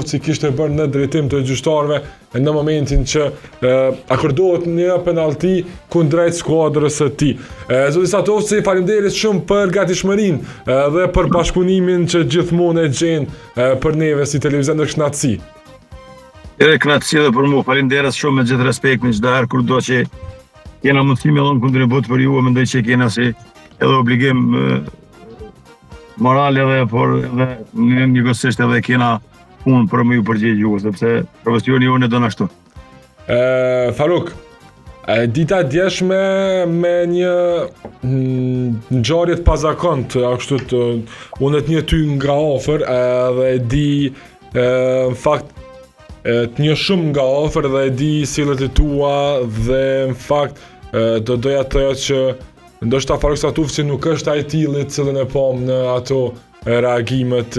si kishte bërë në drejtim të gjyqtarëve në momentin që akordohet një penalti kundrejt skuadrës së tij. Zoti Satovci, faleminderit shumë për gatishmërinë dhe për bashkëpunimin që gjithmonë e gjen për neve si televizion në knatësi. Knatësi edhe për mua, faleminderit shumë me gjithë respektin çdo herë kur do që kena mundësi me dhënë kontribut për ju, mendoj që kena si edhe obligim moral edhe edhe njëkohësisht edhe kena punë për më ju përgjigju, sepse profesioni jonë e don ashtu. Faruk, dita djeshme me një ngjarje të pazakontë, ashtu unë të një ty nga afër dhe e di në fakt të një shumë nga afër dhe e di sillet e tua dhe në fakt do doja të thoja që ndoshta Faruk Satovci nuk është ai tilli i cilën e pam në ato reagimet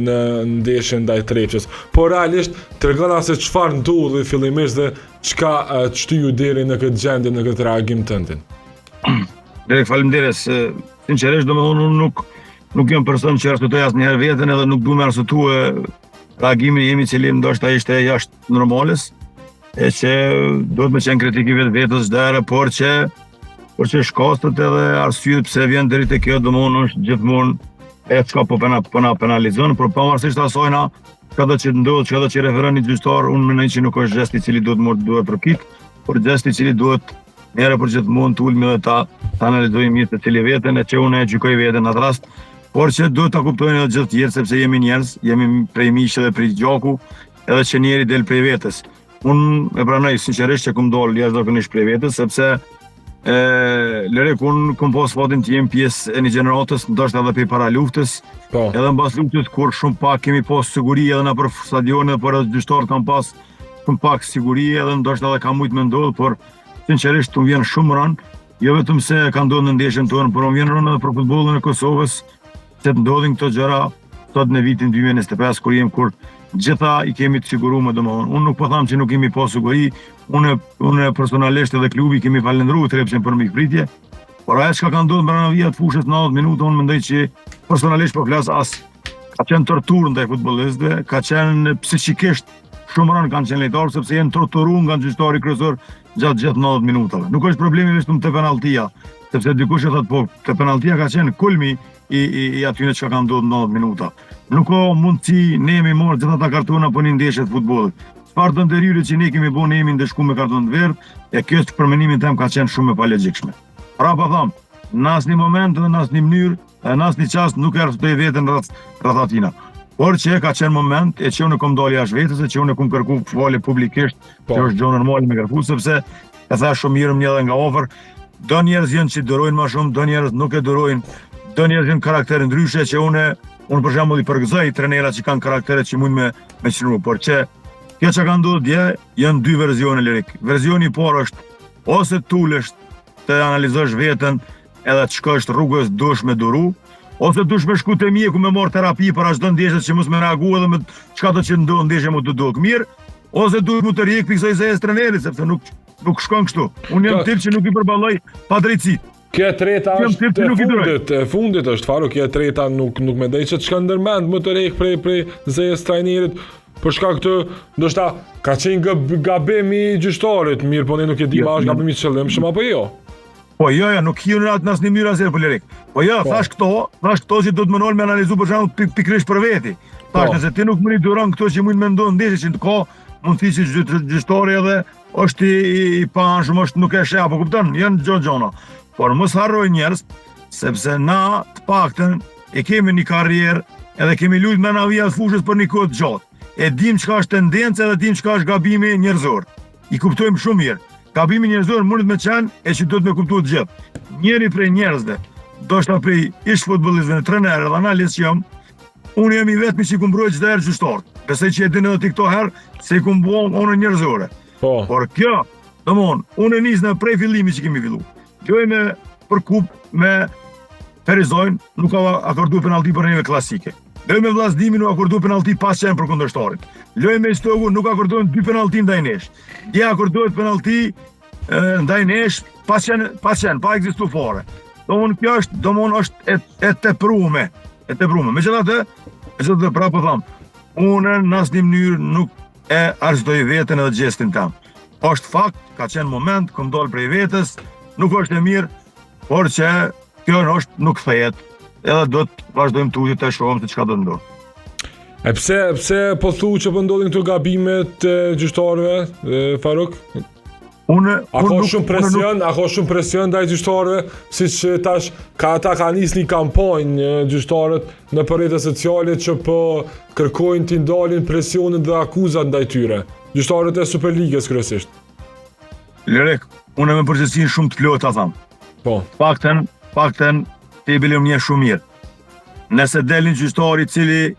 në ndeshjen ndaj Trepçës. Por realisht tregona se çfarë ndodhi fillimisht dhe çka të shtyu deri në këtë gjendje, në këtë reagim tëndin. Faleminderit. Sinqerisht domethënë unë nuk jam person që arsyetoj asnjëherë veten edhe nuk duam të arsyetue reagimin jemi i cili ndoshta ishte jashtë normales, e që duhet me qenë kritik i vetës çdo herë, por që shkastët edhe arsyet pse vjen deri te kjo domethënë është gjithmonë e çka po penalizon, por pavarësisht asajna, çdo që ndodh, çdo që referon një gjyqtar, unë mendoj që nuk është gest i cili duhet përkit, por gest i cili duhet njëherë për gjithmonë të ulmi dhe ta analizojmë mirë të cili veten, e që unë e gjykoj veten në atë rast, por që duhet ta kuptojnë edhe gjithë tjerë, sepse jemi njerëz, jemi prej miqë dhe prej gjaku, edhe që njeri del prej vetes. Unë e pranoj sinqerisht që kum dal jashtëzakonisht prej vetes, sepse lëre unë kom pas fatin të jem pjesë e një gjeneratës, ndoshta edhe për para luftës, edhe mbas luftës kur shumë pak kemi pas siguri edhe në për stadione, por edhe gjyqtarët kanë pas shumë pak siguri edhe ndoshta edhe ka mujt me ndodh, por sinqerisht të vjen shumë rënë, jo vetëm se ka ndodhur në ndeshjen tonë, por më vjen rënë edhe për futbollin e Kosovës, se të ndodhin këto gjëra sot në vitin 2025 kur gjitha i kemi të siguruar, domethënë. Unë nuk po them që nuk kemi pas siguri, unë personalisht edhe klubi kemi falendëruar Trepçën për mikpritje, por ajo që ka ndodhur brenda vijat fushës 90 minuta, unë mendoj që personalisht po flas ka qenë torturë ndaj futbollistëve, ka qenë psikikisht shumë rënë kanë qenë lojtarë sepse janë torturuar nga gjyqtari kryesor gjatë 90 minutave. Nuk është problemi vetëm te penalltia, sepse dikush e thotë po, te penalltia ka qenë kulmi i atyre që ka ndodhur 90 minuta. Nuk ka mundësi ne me marrë gjitha ta kartona për një ndeshje të futbollit. Çfarë të ndërhyrë që ne kemi bën, ne jemi ndeshkuar me karton të verdh, e kjo për mendimin tim ka qenë shumë e palogjikshme. Pra po them, në asnjë moment dhe në asnjë mënyrë, në asnjë çast nuk e arsyetoj veten rreth atina. Por që ka qenë moment e që unë kom dalë jashtë vetes, e që unë kom kërku falje publikisht, që është gjë normale me kërku, sepse e thash shumë mirë më edhe nga afër, do njerëz janë që durojnë më shumë, do njerëz nuk e durojnë, do njerëz janë karaktere ndryshe që unë për shembull i përgëzoj trenerat që kanë karaktere që mund me qëndru, por që kjo që ka ndodhur dje janë dy versione lirik. Versioni i parë është ose tulesh të analizosh veten edhe të shkosh rrugës dush me duru, ose dush me shku te mjeku me marr terapi për çdo ndeshje që mos më reagu edhe me çka do që ndodh ndeshje më të duhet mirë, ose duhet më të rjek pikësoj se është trenerit sepse nuk shkon kështu. Unë jam tip që nuk i përballoj pa drejtësi. Kjo treta është fundit është Faruk, kjo treta nuk mendoj se çka ndërmend më të rek prej zëjes trajnerit, për shkak të ndoshta ka qenë gabim i gjyqtarit, mirë po ne nuk e dim a është gabim i qëllimshëm apo jo. Po jo, nuk hiun atë në asnjë mënyrë asnjë politik. Po jo, thash këto që do të mënol me analizu për shembull pikërisht për veti. Thash nëse ti nuk më duron këto që mund mendon ndeshje që ka mund thishë gjyqtari edhe është i paanshëm, është nuk e sheh apo kupton, janë gjona. Por mos harroj njerëz, sepse na të paktën e kemi një karrierë edhe kemi luajtur me navija të fushës për një kohë të gjatë. E dim çka është tendencë edhe dim çka është gabimi njerëzor. I kuptojmë shumë mirë. Gabimi njerëzor mund të qenë e që duhet me kuptuar të gjithë. Njëri prej njerëzve, ndoshta prej ish futbollistëve, trenerë dhe analist jam, unë jam i vetmi që kumbroj çdo herë gjyqtar. Besoj që e dini edhe ti këto herë se i kumbuon onë njerëzore. Por kjo, domthon, unë nis në prej fillimit që kemi filluar. Lojme për kup me Ferizojnë, nuk ka akordu penalti për neve klasike. Lojme Vllaznimin nuk akordu penalti pas qenë për kundërshtarin. Lojme Stogu nuk akordojnë 2 penalti ndaj nesh. Dje akordojnë penalti ndaj nesh pas qenë, pa ekzistu fare. Kjo është e teprume. Megjithatë, pra po tham, Unë në asnjë mënyrë nuk e arsyetoj veten edhe gestin tam. Është fakt, ka qenë moment, kom dal prej vetes, nuk është e mirë, por që kjo nuk thehet. Edhe do të vazhdojmë tutje të shohim se çka do të ndodhë. E pse po thu që po ndodhin këto gabimet e gjyqtarëve, Faruk? A ka shumë presion ndaj gjyqtarëve, siç tash ata kanë nisë një kampanjë gjyqtarët në rrjetet sociale që po kërkojnë t'i ndalin presionin dhe akuzat ndaj tyre. Gjyqtarët e Superligës kryesisht. Lirek, unë me përgjithësinë shumë të plot ta tham. Po. Fakten ti bilim një shumë mirë. Nëse delin gjyqtari i cili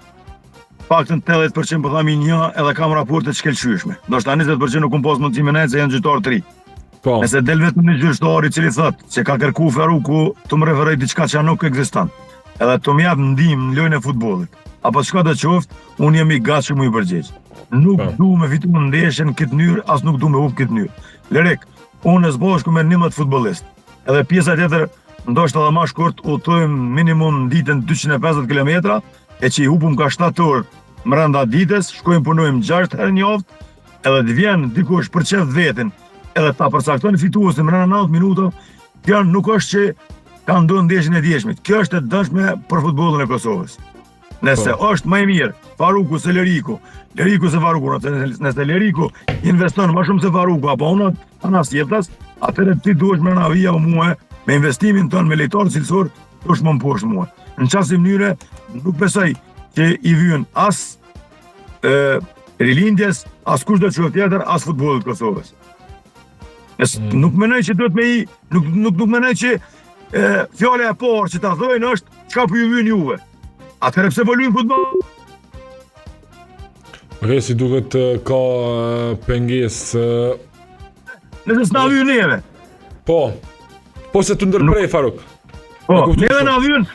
paktën 80% po thami një edhe kam raporte të shkelqyeshme. Ndoshta 20% nuk pas mundësi me nejtë se janë gjyqtarë të ri. Po. Nëse del vetëm një gjyqtar i cili thotë se ka kërku Faruku të më referoj diçka që nuk ekziston, edhe të më jap ndihmë në lojën e futbollit, apo çka do të qoftë, unë jam i gatshëm u i përgjigj. Nuk du me fitu në ndeshjen këtë mënyrë, as nuk du me hup këtë mënyrë. Lerek, unë zbashku me 11 futbollist. Edhe pjesa tjetër, ndoshta edhe më shkurt, udhtojmë minimum ditën 250 km, e që i hupum ka 7 orë mrenda ditës, shkojmë punojmë 6 herë në javë, edhe të vjen dikush për çeft veten, edhe ta përcakton fituesin mrenda 90 minuta, kjo nuk është që ka ndodhur ndeshjen e djeshmit. Kjo është e dëshme për futbollin e Kosovës. Nëse është më e mirë Faruku se Leriku se Faruku, nëse Leriku investon më shumë se Faruku, apo unë anas jetës, atëherë ti duhesh me navija u mua, me investimin tonë me lejtor cilësor, duhesh më poshtë mua. Në qasë mënyre, nuk besoj që i vjen as rilindjes, as kush do të qoftë tjetër, as futbollit Kosovës. Nuk mendoj që duhet me i, nuk mendoj që fjala e parë që ta thojnë është çka po ju vjen juve. Atëherë pse po luajnë futboll? Okej, si duket ka pengesë. Nëse s'na vjen neve. Po se të ndërprej Faruk. Po, neve na vjen.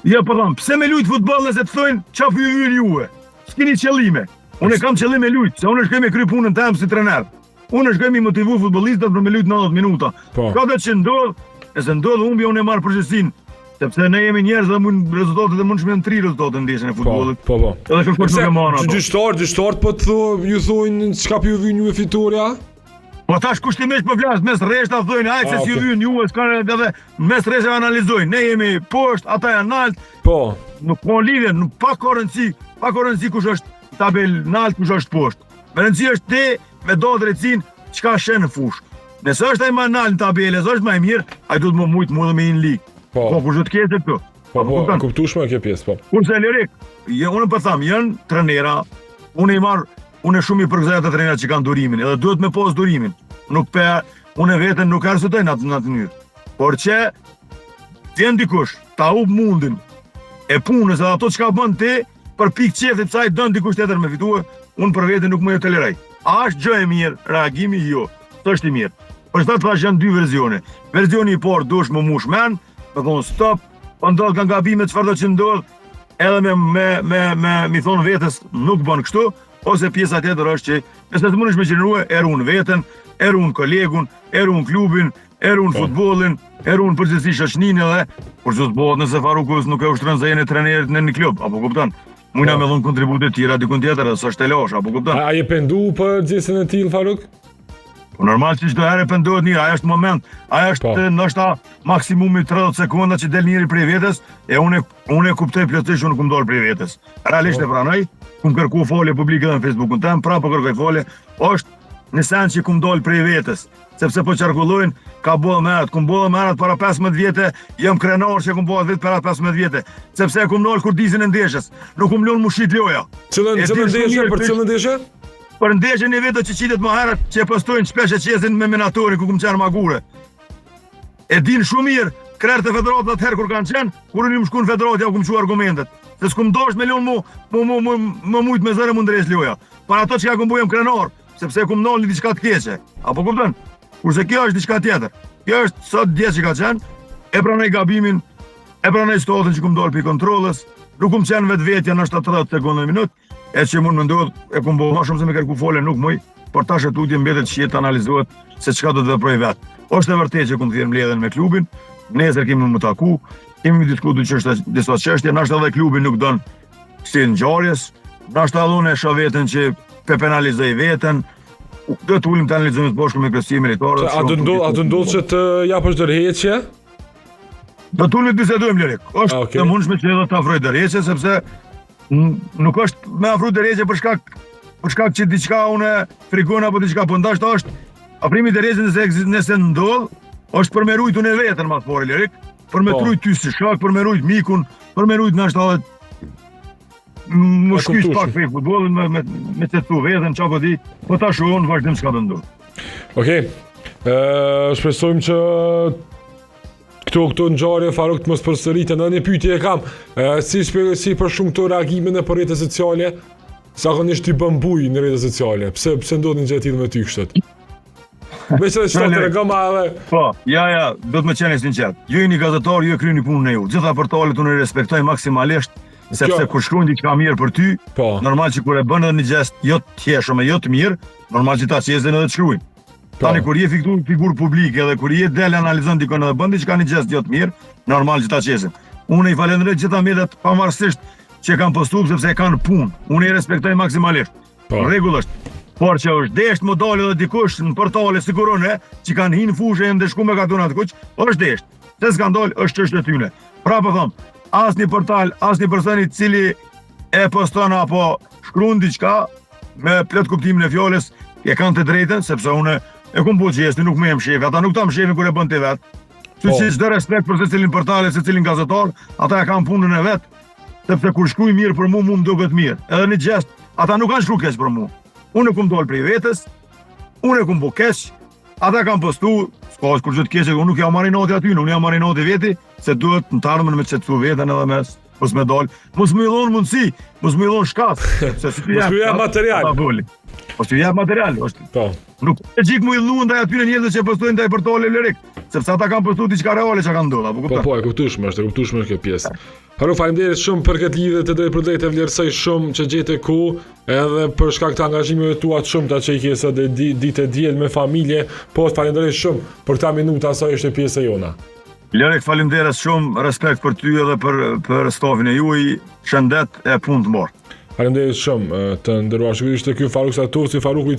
Ja, po them, pse me lujt futboll nëse të thonë çka po ju vjen juve? S'keni qëllime. Unë kam qëllim me lujt, se unë shkoj me kry punën time si trener. Unë shkoj me motivu futbollistët për me lujt 90 minuta. Ka do që ndodh, nëse ndodh humbje unë e marr përgjegjësinë. Sepse ne jemi njerëz dhe rezultatet e mundshme janë 3 rezultate në ndeshjen e futbollit. Po. Edhe kërkosh nuk e marr ato. Gjyqtar po të ju thonë çka po ju vjen juve fitoria? Po tash kushtimisht po flas mes rreshta thonë ai se si ju vjen juve s'ka edhe mes rreshtave analizojnë. Ne jemi poshtë, ata janë lart. Po. Nuk ka lidhje, nuk pa rëndësi kush është tabel lart, kush është poshtë. Me rëndësi është ti me do drejtsin çka shen në fush. Nëse është ai më lart në tabelë, është më i mirë, ai duhet më shumë më me në ligë. Po, kush do të ketë këtu? Po, kuptueshme kjo pjesë, po. Kurse Lerik, unë po them, janë trajnera, unë shumë i përgëzoj ata trajnera që kanë durimin, edhe duhet me pas durimin. Unë veten nuk arsyetoj në atë mënyrë. Por që vjen dikush, ta hup mundin e punës edhe ato çka bën ti për pikë qeftit sa i don dikush tjetër me fitue, unë për veten nuk më e toleroj. A është gjë e mirë, reagimi jo, është i mirë. Por sa të thash janë 2 versione. Versioni i parë duhesh më mush men, me thonë stop, po ndodh nga gabime çfarë do të ndodh, edhe me thonë vetes nuk bën kështu, ose pjesa tjetër është që nëse të mundesh me qenuar, erun veten, erun kolegun, erun klubin, erun futbollin, erun përgjithësisht shoqërinë edhe kur çdo të bëhet nëse Faruku nuk e ushtron zëjen e trajnerit në një klub, apo kupton? Mundja me dhon kontribute të tjera dikun tjetër, s'është e losh, apo kupton? A je pendu për gjësën e tillë Faruk? Po normal që çdo herë pendohet një, ajo është moment, ajo është ndoshta maksimumi 30 sekonda që del njëri prej vetes, e unë e kuptoj plotësisht unë kum dal prej vetes. Realisht e pranoj, kum kërku folje publike në Facebookun tim, prapë kërkoj folje, është në sens që kum dal prej vetes, sepse po qarkullojnë ka boll merat, kum boll merat para 15 vjetë, jam krenar që kum boll vetë para 15 vjetë, sepse kum dal kur dizin e ndeshjes, nuk kum lënë mushit loja. Cilën ndeshje për cilën ndeshje? Për ndeshjen e vetë që qitet më herët që e postojnë shpesh e qesin me menatorin ku kum qenë magure. E din shumë mirë krerët e federatit atëherë kur kanë qenë, kur unë më shku në federat ja kum çu argumentet. Se s'kum dosh me lënë më mujt me zëre mundres loja. Para ato që ja kum bujëm krenar, sepse kum ndalni diçka të keqe. Apo kupton? Kurse kjo është diçka tjetër. Kjo është sot dje që ka qenë, e pranoj gabimin, e pranoj stotën që kum dal pi kontrollës, nuk kum qenë vetvetja në 30 sekonda në minutë. E që mund më ndodh, e kum bo ma shumë se me kërku fole nuk mëj, por tash e tutje mbetet që jetë analizohet se çka do të veproj vetë. Është e vërtetë që kum thirrë mbledhjen me klubin, nesër kemi më taku, kemi diskutuar disa çështje, ndoshta edhe klubi nuk don si ngjarjes, Nashta edhe unë e shoh veten që pe penalizoj veten. Do të ulim të analizojmë të bashkë me kërësi meritorët. A të ndodh që të japësh dërheqje? Do të ulim të bisedojmë lirik. Është Okay. të mundshme që edhe të afroj dërheqje, sepse nuk është me afru dërheqje për shkak që diçka une frikon apo diçka, po ndashta është afrimi dërheqje nëse ndodh, është për me rujt unë veten më të pori lirik, për me Po. trujt ty si shok, për me rujt mikun, për me rujt nashta edhe më shkysh kuptuar. pak për futbollin me qetësu veten, çapo di, po tash unë vazhdim çka do ndodh. Okej. Shpresojmë që këto ngjarje Faruk të mos përsëriten. Edhe një pyetje e kam. Si për shumë këto reagime në për rrjetet sociale, zakonisht i bën buj në rrjetet sociale. Pse ndodhin gjë të tilla me ty kështu? Veç edhe çfarë tregom edhe. Po, ja, do të më qeni sinqert. Ju jeni gazetar, ju e kryeni punën e ju. Gjitha portalet unë i respektoj maksimalisht, sepse kur shkruajnë diçka mirë për ty, Po. normal që kur e bën edhe një gest jo të thjeshtë, jo të mirë, normal që ta qesin edhe të shkruajnë. Tani kur je figurë publike dhe kur je del analizon dikon edhe bën diçka një gest jo të mirë, normal që ta qesin. Unë i falenderoj gjitha mediat pavarësisht që kanë postuar sepse e kanë punë. Unë i respektoj maksimalisht. Po. Rregullisht. Por që është desht më dalë edhe dikush në portale sigurone që kanë hinë fushë e ndeshku me katunat kuq, është desht. Se s'kan dalë është çështë e tyne. Pra po them, asnjë portal, asnjë person i cili e poston apo shkruan diçka me plot kuptimin e fjalës, e kanë të drejtën sepse unë e kum po gjesti, nuk më jam shefi, ata nuk ta më shefin kur e bën ti vet. Si çdo respekt për secilin portal, secilin gazetar, ata e kanë punën e vet, sepse kur shkruaj mirë për mua, më duket mirë. Edhe në gjest, ata nuk kanë shkruar keq për mua. Unë e kum dol prej vetës, unë e kum bo keq, ata kanë postu, s'ka kur gjë të keqe, unë nuk jam marrë noti aty, unë jam marrë noti veti, se duhet në të ardhmen me qetësu veten edhe me mos me dal, mos më dhon mundësi, mos më dhon shkas, se si Mos më jap material. Po t'ju jap material, është. Po. Nuk e gjik më i lluan ndaj aty në njerëz që postojnë ndaj portale lirik, sepse ata kanë postuar diçka reale që kanë ndodhur, apo kupton? Po, e kuptueshme, është e kuptueshme kjo pjesë. Faruk, faleminderit shumë për këtë lidhje të drejtë për drejtë, vlerësoj shumë që gjete ku, edhe për shkak të angazhimeve tua të shumta që i ke sot ditë diel me familje, po falenderoj shumë për këta minuta sa ishte pjesë e jona. Lirik, faleminderit shumë, respekt për ty edhe për stafin e juaj, shëndet e punë të mbarë. Faleminderit shumë, të nderuar shikues, ishte ky Faruk Satosi, Faruku